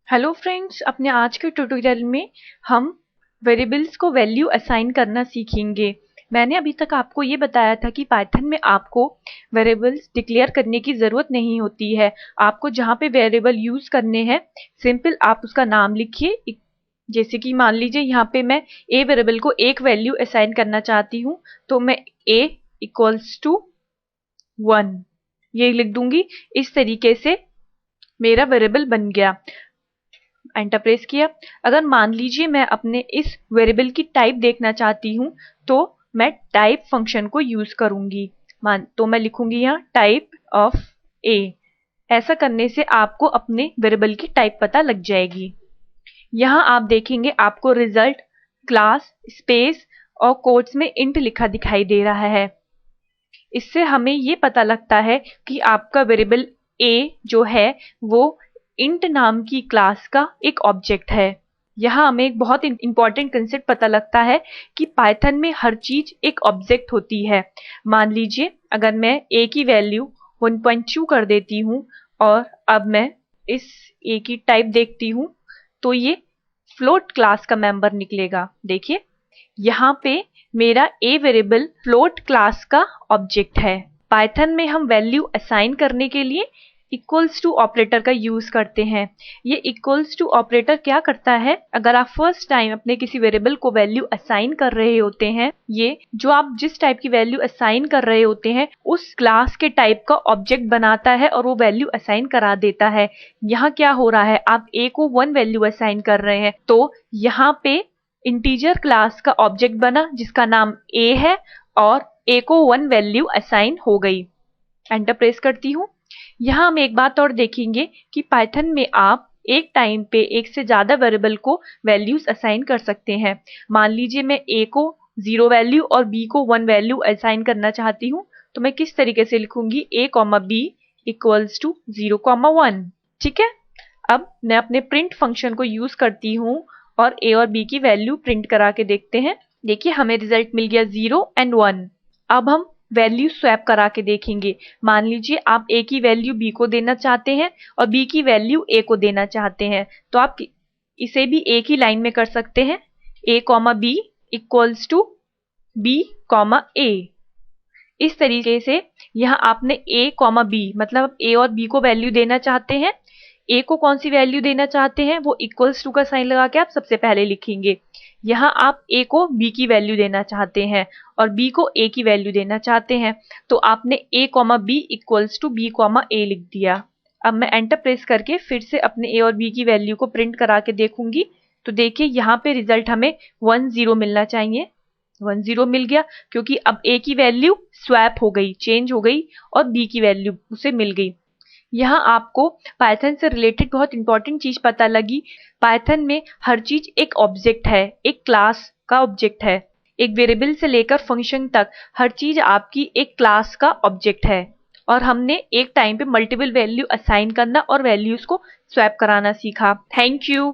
Hello friends, अपने आज के ट्यूटोरियल में हम वेरिएबल्स को वैल्यू असाइन करना सीखेंगे। मैंने अभी तक आपको ये बताया था कि पाइथन में आपको वेरिएबल्स डिक्लेयर करने की ज़रूरत नहीं होती है। आपको जहाँ पे वेरिएबल यूज़ करने हैं, सिंपल आप उसका नाम लिखिए। जैसे कि मान लीजिए यहाँ पे मैं ए वेरिएबल को एक वैल्यू असाइन करना चाहती हूँ, तो मैं ए इक्वल्स टू 1 ये लिख दूंगी। इस तरीके से मेरा वेरिएबल बन गया। एंटर प्रेस किया। अगर मान लीजिए मैं अपने इस वेरिएबल की टाइप देखना चाहती हूँ, तो मैं टाइप फंक्शन को यूज करूंगी। तो मैं लिखूंगी यहाँ टाइप ऑफ ए। ऐसा करने से आपको अपने वेरिएबल की टाइप पता लग जाएगी। यहाँ आप देखेंगे आपको रिजल्ट क्लास स्पेस और कोट्स में इंट लिखा दिखाई दे रहा है। इससे हमें ये पता लगता है कि आपका वेरिएबल ए जो है वो इंट नाम की क्लास का एक ऑब्जेक्ट है। यहाँ हमें एक बहुत इंपॉर्टेंट कंसेप्ट पता लगता है कि पाइथन में हर चीज एक ऑब्जेक्ट होती है। मान लीजिए अगर मैं ए की वैल्यू 1.2 कर देती हूँ और अब मैं इस ए की टाइप देखती हूँ, तो ये फ्लोट क्लास का मेंबर निकलेगा। देखिए यहाँ पे मेरा ए वेरिएबल फ्लोट क्लास का ऑब्जेक्ट है। पाइथन में हम वैल्यू असाइन करने के लिए इक्वल्स टू ऑपरेटर का यूज करते हैं। ये इक्वल्स टू ऑपरेटर क्या करता है, अगर आप फर्स्ट टाइम अपने किसी वेरिएबल को वैल्यू असाइन कर रहे होते हैं, ये जो आप जिस टाइप की वैल्यू असाइन कर रहे होते हैं उस क्लास के टाइप का ऑब्जेक्ट बनाता है और वो वैल्यू असाइन करा देता है। यहाँ क्या हो रहा है, आप ए को 1 वैल्यू असाइन कर रहे हैं, तो यहाँ पे इंटीजर क्लास का ऑब्जेक्ट बना जिसका नाम ए है और ए को 1 वैल्यू असाइन हो गई। एंटर प्रेस करती हूँ। यहाँ हम एक बात और देखेंगे कि पाइथन में आप एक टाइम पे एक से ज्यादा वेरिएबल को वैल्यूज असाइन कर सकते हैं। मान लीजिए मैं ए को 0 वैल्यू और बी को 1 वैल्यू असाइन करना चाहती हूँ, तो मैं किस तरीके से लिखूंगी, A comma B equals to 0 comma 1। ठीक है, अब मैं अपने प्रिंट फंक्शन को यूज करती हूँ और ए और बी की वैल्यू प्रिंट करा के देखते हैं। देखिए हमें रिजल्ट मिल गया 0 एंड 1। अब हम वैल्यू स्वैप करा के देखेंगे। मान लीजिए आप ए की वैल्यू बी को देना चाहते हैं और बी की वैल्यू ए को देना चाहते हैं, तो आप इसे भी एक ही लाइन में कर सकते हैं। A comma B equals to B comma A. इस तरीके से यहाँ आपने ए कॉमा बी मतलब ए और बी को वैल्यू देना चाहते हैं। ए को कौन सी वैल्यू देना चाहते हैं वो इक्वल्स टू का साइन लगा के आप सबसे पहले लिखेंगे। यहाँ आप ए को बी की वैल्यू देना चाहते हैं और बी को ए की वैल्यू देना चाहते हैं, तो आपने A comma B equals to B comma A लिख दिया। अब मैं एंटर प्रेस करके फिर से अपने ए और बी की वैल्यू को प्रिंट करा के देखूंगी, तो देखिए यहाँ पे रिजल्ट हमें 1 0 मिलना चाहिए। 1 0 मिल गया क्योंकि अब ए की वैल्यू स्वैप हो गई, चेंज हो गई और बी की वैल्यू उसे मिल गई। यहाँ आपको पाइथन से रिलेटेड बहुत इंपॉर्टेंट चीज पता लगी। पाइथन में हर चीज एक ऑब्जेक्ट है, एक क्लास का ऑब्जेक्ट है। एक वेरिएबल से लेकर फंक्शन तक हर चीज आपकी एक क्लास का ऑब्जेक्ट है। और हमने एक टाइम पे मल्टीपल वैल्यू असाइन करना और वैल्यूज को स्वैप कराना सीखा। Thank you.